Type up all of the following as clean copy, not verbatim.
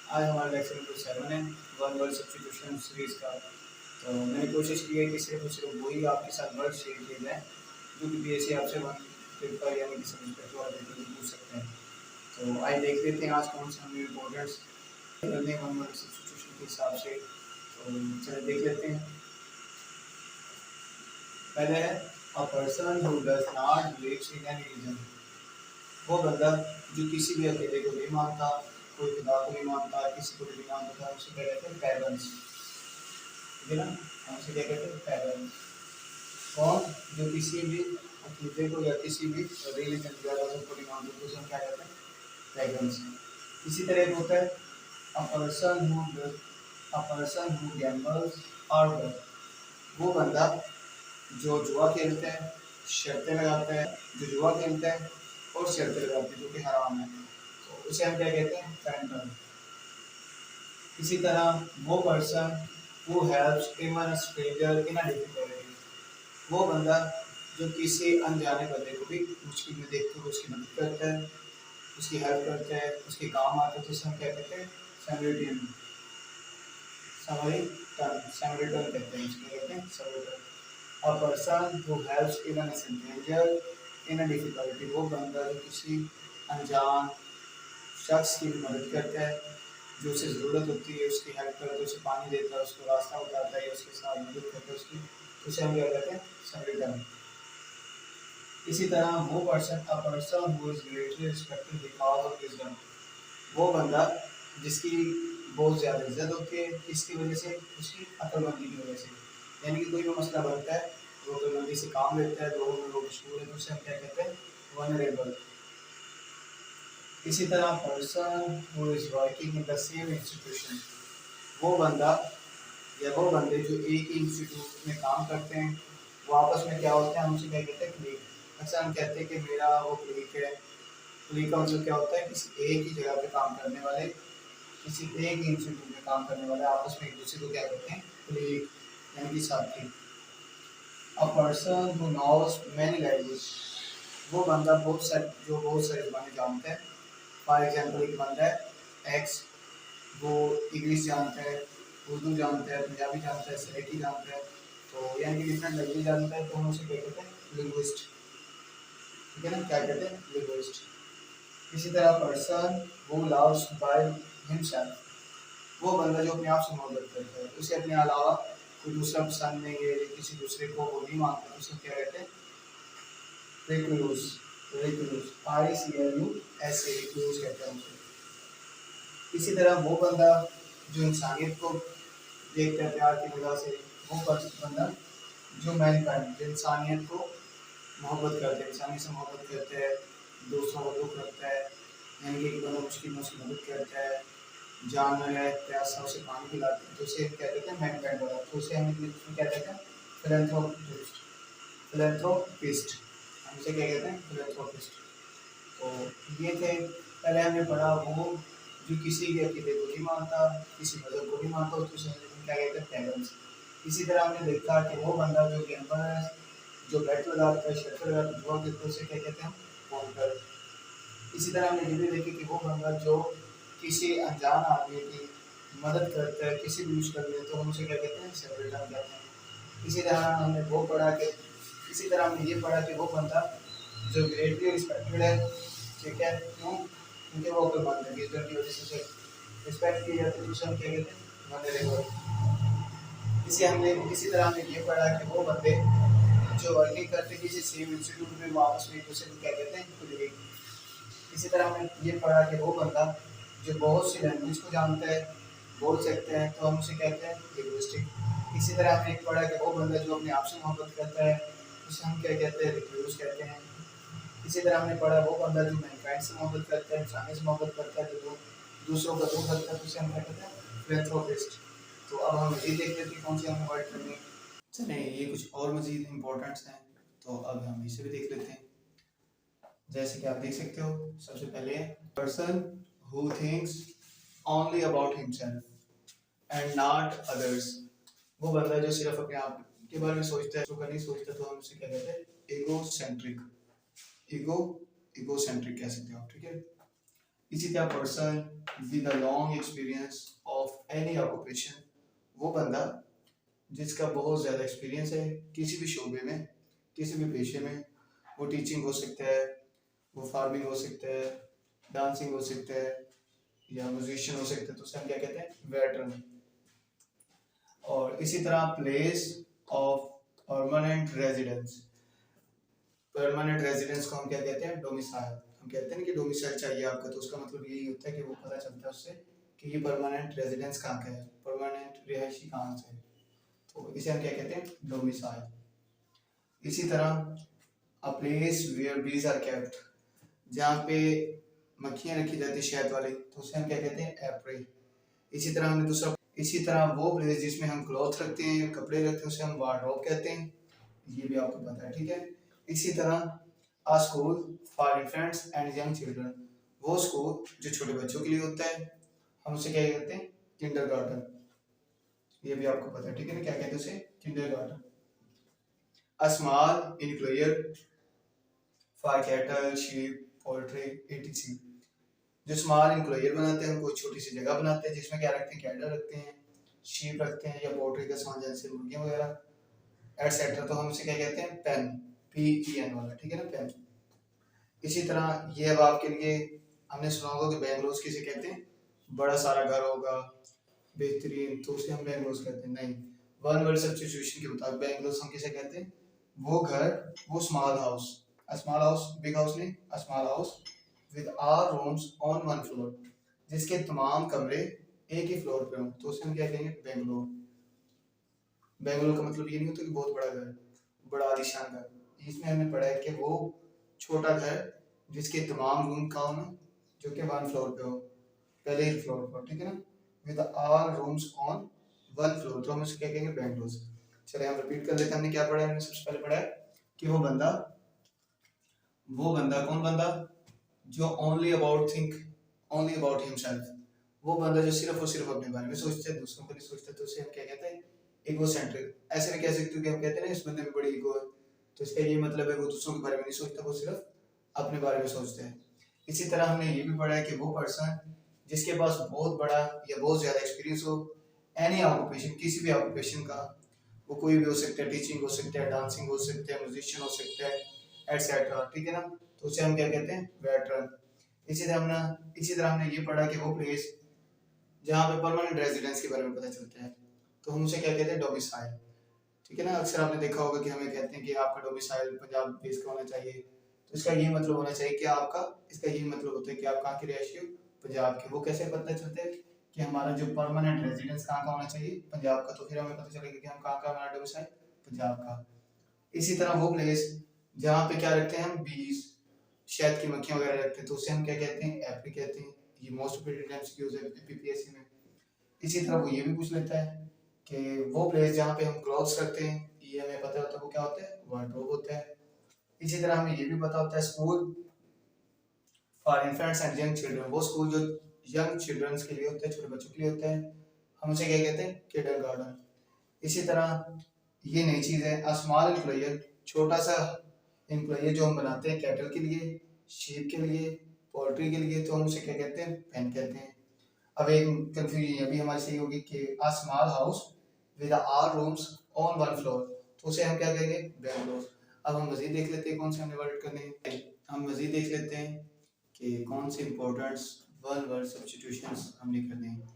आज हमारा lecture number 7 है वन वर्ड सब्स्टिट्यूशन सीरीज का। तो मैंने कोशिश की है कि सिर्फ वही आपके साथ वर्ड शेयर किए जाए जो कि बीएससी आपसे वन पेपर यानी कि सब्जेक्ट वाला पेपर में पूछ सकते हैं। तो आइए देख लेते हैं आज कौन से हमें इम्पोर्टेंट्स करने हैं वन वर्ड सब्स्टिट्यूशन के हिसाब से। तो चलिए देख लेते हैं। पहले है a person who does not believes in any religion. वो बंदा जो किसी भी अकेले को नहीं मानता, कोई खुदा को नहीं मानता, किसी को भी नहीं मानता था, उसे क्या कहते हैं पैगन्स। ठीक है ना, हम उसे क्या कहते हैं पैगन्स। कौन जो किसी भी अकीदे को या किसी भी रिलीजन को नहीं मानते तो उसे हम क्या कहते हैं पैगन्स। इसी तरह एक होता है अ पर्सन हु गैम्बल्स और bet। वो बंदा जो जुआ खेलते हैं, शर्तें लगाते हैं, जो जुआ खेलते हैं और शर्तें लगाते हैं जो कि हराम है, तो उसे हम क्या कहते हैं फैंटम। इसी तरह वो person who helps even a stranger in a difficulty. वो बंदा जो किसी अनजाने बंदे को भी मुश्किल में देखते हुए उसकी मदद करता है, उसकी हेल्प करता है, उसके काम आता है, तो उसे हम क्या कहते हैं सैमरिटन। सैमरिटन कहते हैं, उसको कहते हैं सैमरिटन। A person who helps even a stranger in a difficulty। वो बंदा जो किसी अनजान शख्स की भी मदद करता है, जो उसे ज़रूरत होती है उसकी हेल्प करता है, उसे पानी देता है, उसको रास्ता बताता है, उसके साथ मदद करता है उसकी, तो उसे हम क्या कहते हैं समरिटन। इसी तरह वो person a person who is greatly respected because of wisdom. वो बंदा जिसकी बहुत ज़्यादा इज्जत होती है, किसकी वजह से उसकी अक्लमंदी की वजह से। यानी कि कोई भी मसला बनता है वो अक्लमंदी से काम लेता है, लोगों में वो मशहूर है, तो उसे हम क्या कहते हैं वनरेबल। इसी तरह person who is working in the same institution. वो बंदा या वो बंदे जो एक ही इंस्टीट्यूट में काम करते हैं, वो आपस में क्या होते हैं हम उसे क्या कहते हैं क्लिक। अक्सर हम कहते हैं कि मेरा वो क्लिक है। क्लिक का मतलब क्या होता है किसी एक ही जगह पे काम करने वाले, किसी एक ही इंस्टीट्यूट में काम करने वाले आपस में एक दूसरे को क्या कहते हैं क्लिक यानी कि साथी। A person who knows many language. वो बंदा बहुत सारी ज़बानें जानता है। फॉर एग्जांपल एक बंदा है एक्स, वो इंग्लिश जानता है, उर्दू जानता है, पंजाबी जानता है, सरेठी जानता है, तो यानी कि डिफरेंट लैंग्वेज जानता है, तो हम उसे क्या कहते हैं लिंग्विस्ट। ठीक है ना, क्या कहते हैं लिंग्विस्ट। इसी तरह person who loves by himself. वो बंदा जो अपने आप से मोहब्बत करता है, उसे अपने अलावा कोई दूसरा पसंद नहीं है, किसी दूसरे को वो नहीं मानता, तो उसे क्या कहते हैं रिक्लूस। रिक्लूस ICLUS रिक्लूस कहते हैं उसे। इसी तरह वो बंदा जो इंसानियत को देखता है प्यार की निगाह से, वो बंदा जो मैनकाइंड जो इंसानियत को मोहब्बत करते हैं, इंसानियत से मोहब्बत करते हैं, दूसरों को दुख रखता है, यानी कि एक बंदा मुश्किल में उसकी मदद करता है, जानवर है प्यासा उसे पानी पिलाते हैं, तो उसे क्या कहते हैं मैनकाइंड वाला, तो उसे हम इंग्लिश में क्या कहते हैं फिलैंथ्रोपिस्ट। फिलैंथ्रोपिस्ट हम उसे क्या कहते हैं फिलैंथ्रोपिस्ट। तो ये थे, पहले हमने पढ़ा वो जो किसी भी अकीदे को नहीं मानता, किसी मजहब को नहीं मानता, उसको हम क्या कहते हैं पैगन्स। इसी तरह हमने देखा कि वो बंदा जो गैम्बर है, जो बेट लगाता है, शर्त लगाता है, जुआ खेलता है, उसे क्या कहते हैं पॉइंटर। इसी तरह हमने ये भी देखी कि वो बंदा जो किसी अनजान आदमी की मदद करता है किसी भी मुश्किल में, तो हम उसे क्या कहते हैं सेपरेटन कहते हैं। इसी तरह हमने वो पढ़ा कि इसी तरह हमने ये पढ़ा कि वो बंदा जो ग्रेटली रिस्पेक्टेड है, ठीक है क्यों, क्योंकि वो अक्लमंद है, इज्जत की वजह से उसे रिस्पेक्ट की जाती है, उसे हम क्या कहते हैं वनरेबल। इसी तरह हमने ये पढ़ा कि वो बंदे जो वर्किंग करते किसी सेम इंस्टीट्यूट में, वो आपस में एक दूसरे को क्या कहते हैं कुलीग। इसी तरह हमने ये पढ़ा कि वो बंदा जो बहुत सी लैंग्वेज को जानता है, बोल सकते हैं, तो हम उसे कहते हैं लिंग्विस्टिक। इसी तरह हमने एक पढ़ा कि वो बंदा जो अपने आप से मोहब्बत करता है, उसे हम क्या कहते हैं रिफ्यूज कहते हैं। इसी तरह हमने पढ़ा वो बंदा जो मैनकाइंड से मोहब्बत करता है, इंसानी से मोहब्बत करता है, जो दूसरों का दुख करता है, तो उसे हम क्या कहते हैं फिलैंथ्रोपिस्ट। तो अब हम ये देख लेते हैं कौन से हमें वर्ड करने। चलें ये कुछ और मजीद इम्पोर्टेंट्स हैं, तो अब हम इसे भी देख लेते हैं। जैसे कि आप देख सकते हो, सबसे पहले person who thinks only about himself and not others. वो बंदा जो सिर्फ अपने आप के बारे में सोचता है, दूसरों का नहीं सोचता, तो हम उसे क्या कहते हैं ईगोसेंट्रिक। ईगोसेंट्रिक कह सकते हो आप, ठीक है। इसी तरह person with a long experience of any occupation, वो बंदा जिसका बहुत ज़्यादा एक्सपीरियंस है किसी भी शोबे में, किसी भी पेशे में। वो टीचिंग हो सकता है, वो फार्मिंग हो सकता है, डांसिंग हो सकता है, या म्यूजिशियन हो सकता है, तो उसे हम क्या कहते हैं, वेटरन। और इसी तरह place of permanent residence, permanent residence को हम क्या कहते हैं, डोमिसाइल। हम कहते हैं ना कि डोमिसाइल चाहिए आपका, तो उसका मतलब यही होता है कि वो पता चलता है उससे कि ये परमानेंट रेजिडेंस कहाँ का है, परमानेंट रिहायशी कहाँ से है, तो इसे हम क्या कहते हैं, डोमिसाइल। इसी तरह a place where bees are kept, जहाँ पे मक्खियाँ रखी जाती है शहद वाली, तो उसे हम क्या कहते हैं, एप्री। इसी तरह हमने दूसरा, इसी तरह वो प्लेस जिसमें हम क्लॉथ रखते हैं, कपड़े रखते हैं, उसे हम वार्डरोब कहते हैं, ये भी आपको पता है, ठीक है। इसी तरह a school for infants and young children, वो स्कूल जो छोटे बच्चों के लिए होता है, हम उसे क्या कहते हैं, किंडरगार्टन, ये भी आपको पता है, ठीक है ना, क्या कहते हैं उसे, kindergarten. A small enclosure for cattle sheep poultry etc, जो स्मॉल इनक्लोजर बनाते हैं, हम कोई छोटी सी जगह बनाते हैं जिसमें क्या रखते हैं, कैटल रखते हैं, शीप रखते हैं, या पोल्ट्री का सामान जैसे मुर्गियाँ वगैरह एटसेट्रा, तो हम उसे क्या कहते हैं, पेन, PEN वाला, ठीक है ना, पेन। इसी तरह ये अब आपके लिए, हमने सुना होगा कि बेंगलोस किसे कहते हैं, बड़ा सारा घर होगा बेहतरीन, तो उसे हम बेंगलोस कहते हैं, नहीं, वन वर्ड सब्स्टिट्यूशन के मुताबिक बेंगलोस हम किसे कहते हैं, वो घर, वो small house, a small house, big house नहीं, a small house with are rooms on one floor, जिसके तमाम कमरे एक ही फ्लोर पे हों, तो उसे हम क्या कहेंगे, बेंगलोर। बेंगलोर का मतलब ये नहीं होता कि बहुत बड़ा घर, बड़ा आलीशान घर, इसमें हमने पढ़ा है कि वो छोटा घर जिसके तमाम रूम कहाँ हो, जो कि वन फ्लोर पे हो, पहले ही फ्लोर पर, ठीक है ना, with all rooms on one floor, तो हम उसे क्या कहेंगे, बेंगलोर। चलिए हम रिपीट कर लेते हैं, हमने क्या पढ़ा है, हमने सबसे पहले पढ़ा है कि वो बंदा कौन बंदा, जो ओनली अबाउट हिमसेल्फ, वो बंदा जो सिर्फ और सिर्फ अपने बारे में सोचता है, दूसरों को नहीं सोचता, तो उसे हम क्या कहते हैं, इगोसेंट्रिक। ऐसे नहीं कह सकते कि हम कहते हैं ना इस बंदे में बड़ी ईगो है, तो इसका ये मतलब है वो दूसरों के बारे में नहीं सोचता, वो सिर्फ अपने बारे में सोचते हैं। इसी तरह हमने ये भी पढ़ा है कि वो पर्सन जिसके पास बहुत बड़ा या बहुत ज़्यादा एक्सपीरियंस हो, एनी ऑक्यूपेशन, किसी भी ऑक्यूपेशन का, वो कोई भी हो सकता है, टीचिंग हो सकता है, डांसिंग हो सकता है, म्यूजिशियन हो सकता है, एटसेट्रा, ठीक है ना, तो उसे हम क्या कहते हैं, वेटरन। इसी तरह हमने ये पढ़ा कि वो प्लेस जहाँ पे परमानेंट रेजिडेंस के बारे में पता चलता है, तो हम उसे क्या कहते हैं, डोमिसाइल, ठीक है ना। अक्सर आपने देखा होगा कि हमें कहते हैं कि आपका डोमिसाइल पंजाब बेस का होना चाहिए, तो इसका यही मतलब होना चाहिए कि आपका, इसका यही मतलब होता है कि आप कहाँ के रहिवासी हो, पंजाब के। वो कैसे पता चलता है कि हमारा जो परमानेंट रेजिडेंस कहाँ का होना चाहिए, पंजाब का, तो फिर हमें पता चलेगा कि हम कहाँ का, हमारा डोमिसाइल पंजाब का। इसी तरह वो प्लेस जहाँ पे क्या रखते हैं, हम बीज, शहद की मक्खियाँ वगैरह रखते हैं, तो उसे हम क्या कहते हैं, एप्री कहते हैं। ये मोस्ट ऑफ टाइम्स यूज है PPSC में। इसी तरह वो ये भी पूछ लेता है कि वो प्लेस जहाँ पे हम क्लॉथ्स रखते हैं, ये हमें पता होता है वो क्या होता है, वार्डरोब होता है। इसी तरह हमें ये भी पता होता है school for infants and young children, वो स्कूल जो यंग चिल्ड्रंस के लिए होता है, छोटे बच्चों के लिए होता है, हम उसे क्या कहते हैं, किंडरगार्टन। इसी तरह ये नई चीज़ है, अ स्मॉल एम्प्लॉयर, छोटा सा एम्प्लॉयर जो हम बनाते हैं कैटल के लिए, शीप के लिए, पोल्ट्री के लिए, तो हम उसे क्या कहते हैं, पेन कहते हैं। अब एक कंफ्यूजन अभी हमारी सही होगी कि a small house with are rooms on one floor, तो उसे हम क्या कहेंगे, बेंगलोर। अब हम मजीद देख लेते हैं कौन से हमने वर्ड करने हैं, हम मजीद देख लेते हैं कि कौन से इंपॉर्टेंट वन वर्ड सब्स्टिट्यूशंस हमने करने हैं।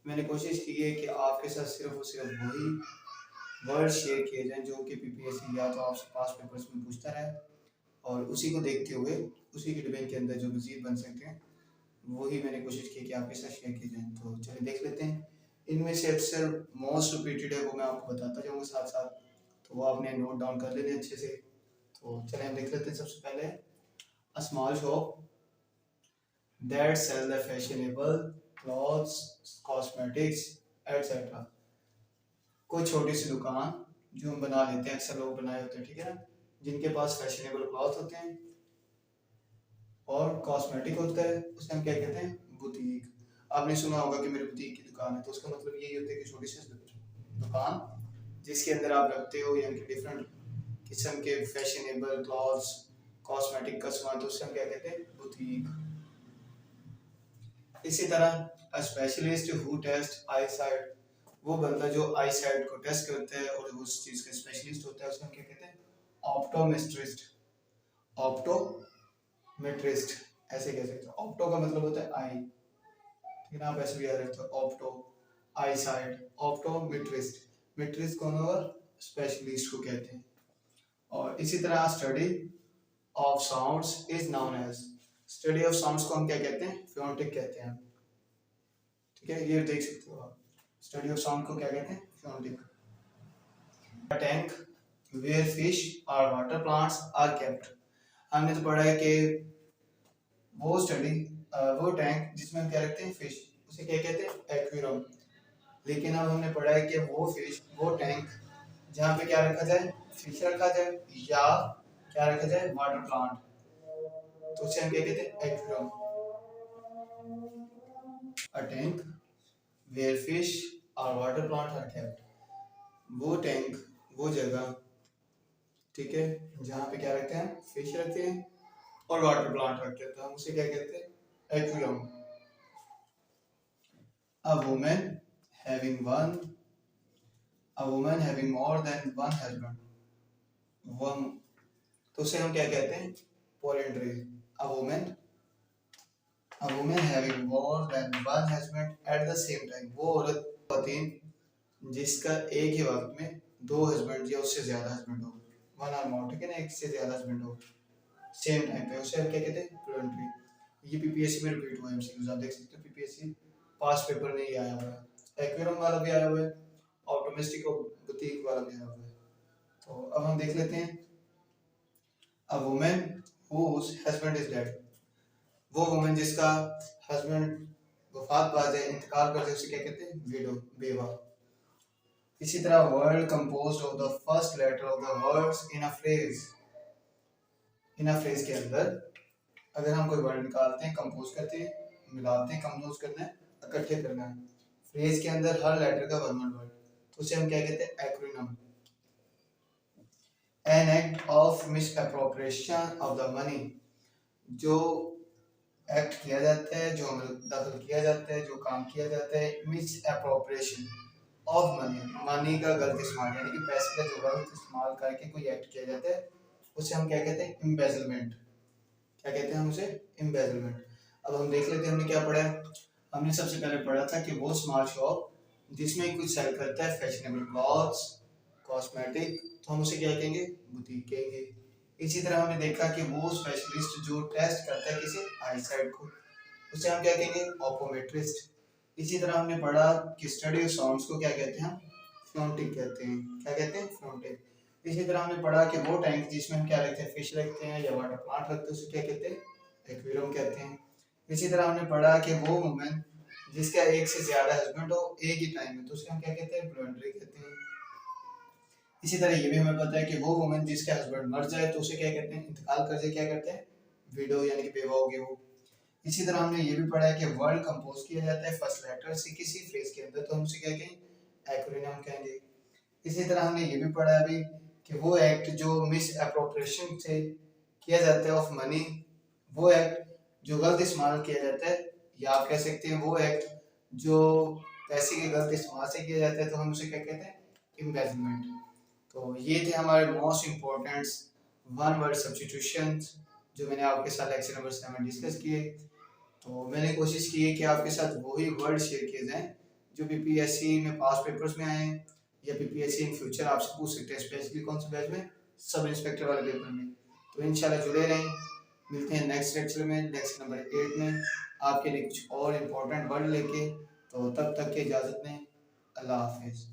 मैंने कोशिश की है कि आपके साथ सिर्फ और सिर्फ वही वर्ड शेयर किए जाएं जो कि PPSC या तो आपसे पास पेपर्स में पूछता रहे, और उसी को देखते हुए उसी की डिबेट के अंदर जो मजीद बन सकते हैं वही मैंने कोशिश की कि आपके साथ शेयर किए जाएं। तो चलिए देख लेते हैं। इनमें से अक्सर मोस्ट रिपीटेड है वो मैं आपको बताता जाऊँगा साथ साथ, तो वो आपने नोट डाउन कर लेने अच्छे से। तो चलिए हम देख लेते हैं। सबसे पहले a small shop that sell the fashionable clothes, cosmetics etcetera, कोई छोटी सी दुकान जो हम बना लेते हैं, अक्सर लोग बनाए होते हैं, ठीक है ना, जिनके पास फैशनेबल क्लॉथ होते हैं और कॉस्मेटिक होता है, उसे हम क्या कहते हैं, बुटीक। आपने सुना होगा कि मेरी बुटीक की दुकान है, तो उसका मतलब यही होता है कि छोटी सी दुकान जिसके अंदर आप रखते हो यानी कि डिफरेंट किस्म के फैशनेबल क्लॉथ्स, कॉस्मेटिक का सामान, तो उससे हम क्या कहते हैं, बुटीक। इसी तरह specialist who test eye sight, वो बंदा जो आई साइट को टेस्ट करता है और उस चीज का स्पेशलिस्ट होता है, उसको हम क्या कहते हैं? ऑप्टोमेट्रिस्ट। ऑप्टोमेट्रिस्ट ऐसे कह सकते हैं। ऑप्टो का मतलब होता है आई, ठीक है ना, आप ऐसे भी याद रखते हो, opto eye sight, optometrist. Metrist कौन होगा? स्पेशलिस्ट को कहते हैं। और इसी तरह study of sounds is known as, study of sounds को हम क्या कहते हैं? फोनेटिक कहते हैं, ठीक है, ये देख सकते हो आप। स्टडी ऑफ साउंड को क्या कहते हैं? Phonetic. A tank where fish or water plants are kept, हमने तो पढ़ा है कि वो स्टडी, वो टैंक जिसमें हम क्या रखते हैं? फिश, उसे क्या कहते हैं? एक्वेरियम। लेकिन अब हमने पढ़ा है कि वो फिश, वो टैंक जहाँ पे क्या रखा जाए? फिश रखा जाए या क्या रखा जाए? वाटर प्लांट, तो उसे हम क्या कहते हैं? Aquarium. A tank where fish और वाटर प्लांट आर केप्ट, वो टैंक, वो जगह, ठीक है, जहाँ पे क्या रखते हैं? फिश रखते हैं और वाटर प्लांट रखते हैं, तो हम उसे क्या कहते हैं? Aquarium. A woman having one, a woman having more than one husband, one, तो उसे हम क्या कहते हैं? Polyandry. A woman, a woman having more than one husband at the same time, वो औरत, खातिन जिसका एक ही वक्त में दो हस्बैंड या उससे ज्यादा हस्बैंड हो, वन और मोर, ठीक है ना, एक से ज्यादा हस्बैंड हो सेम टाइम पे, उसे हम क्या कहते हैं? प्लूरल्टी। ये पीपीएससी में रिपीट हुआ है, एमसीक्यूज आप देख सकते हो, पीपीएससी पास पेपर में ही आया हुआ है। एक्वेरियम वाला भी आया हुआ है और डोमेस्टिक और बुटीक वाला भी आया हुआ है। तो अब हम देख लेते हैं। A woman whose husband is dead, वो वुमन जिसका हस्बैंड वफात पा जाए, इंतकाल कर जाए, उसे क्या कहते हैं? विडो, बेवा। इसी तरह word composed of the first letter of the words in a phrase, in a phrase के अंदर अगर हम कोई वर्ड निकालते हैं, कंपोज करते हैं, मिलाते हैं, कंपोज करना है, इकट्ठे करना है, फ्रेज के अंदर हर लेटर का वन वन वर्ड, तो उसे हम क्या कहते हैं? Acronym. An act of miss appropriation of the money, जो एक्ट किया जाता है, जो दखल किया जाता है, जो काम किया जाता है, miss appropriation of money, money का गलत इस्तेमाल, यानी कि पैसे का जो गलत इस्तेमाल करके कोई एक्ट किया जाता है, उसे हम क्या कहते हैं? एम्बेजलमेंट। क्या कहते हैं हम उसे? एम्बेजलमेंट। अब हम देख लेते हैं हमने क्या पढ़ा है। हमने सबसे पहले पढ़ा था कि वो स्मॉल शॉप जिसमें कुछ सेल करता है फैशनेबल क्लॉथ्स, कॉस्मेटिक, तो हम उसे क्या कहेंगे? बुटीक कहेंगे। इसी तरह हमने देखा कि वो स्पेशलिस्ट जो टेस्ट करता है किसी आई साइट को, उसे हम क्या कहेंगे? ऑप्टोमेट्रिस्ट। इसी तरह हमने पढ़ा कि स्टडी ऑफ साउंड्स को क्या कहते हैं? फोनेटिक कहते हैं। क्या कहते हैं? फोनेटिक। इसी तरह हमने पढ़ा कि वो टैंक जिसमें हम क्या रखते हैं? फिश रखते हैं या वाटर प्लांट रखते हैं, उसे क्या कहते हैं? एक्वेरियम कहते हैं। इसी तरह हमने पढ़ा कि वो वुमन जिसका एक से ज्यादा हस्बैंड हो एक ही टाइम में, तो उसे हम क्या कहते हैं? प्लूरल्टी कहते हैं। इसी तरह ये भी हमें पता है कि वो वुमन जिसका हस्बैंड मर जाए तो उसे क्या कहते हैं? इंतकाल कर जाए, क्या कहते हैं? विडो, यानी कि बेवा होगी वो। इसी तरह हमने ये भी पढ़ा है कि वर्ड कंपोज किया जाता है फर्स्ट लेटर से किसी फ्रेज के अंदर, तो हम उसे क्या कहेंगे? एक्रोनिम कहेंगे। इसी तरह हमने ये भी पढ़ा अभी कि वो एक्ट जो मिस अप्रोप्रिएशन से किया जाता है ऑफ मनी, वो एक्ट जो गलत इस्तेमाल किया जाता है, या आप कह सकते हैं वो एक्ट जो पैसे के गलत इस्तेमाल से किया जाता है, तो हम उसे क्या कहते हैं? एम्बेजलमेंट। तो ये थे हमारे most important one word substitutions जो मैंने आपके साथ लेक्चर नंबर 7 डिस्कस किए। तो मैंने कोशिश की है कि आपके साथ वही वर्ड शेयर किए जाएं जो पीपीएससी में पास पेपर्स में आए हैं या पीपीएससी इन फ्यूचर आपसे पूछ सकते हैं, स्पेशली कौन से बैच में? सब इंस्पेक्टर वाले पेपर में। तो इंशाल्लाह जुड़े रहें, मिलते हैं नेक्स्ट लेक्चर में, लेक्चर नंबर 8 में आपके लिए कुछ और इम्पोर्टेंट वर्ड लेके। तो तब तक की इजाज़त दें, अल्लाह हाफिज़।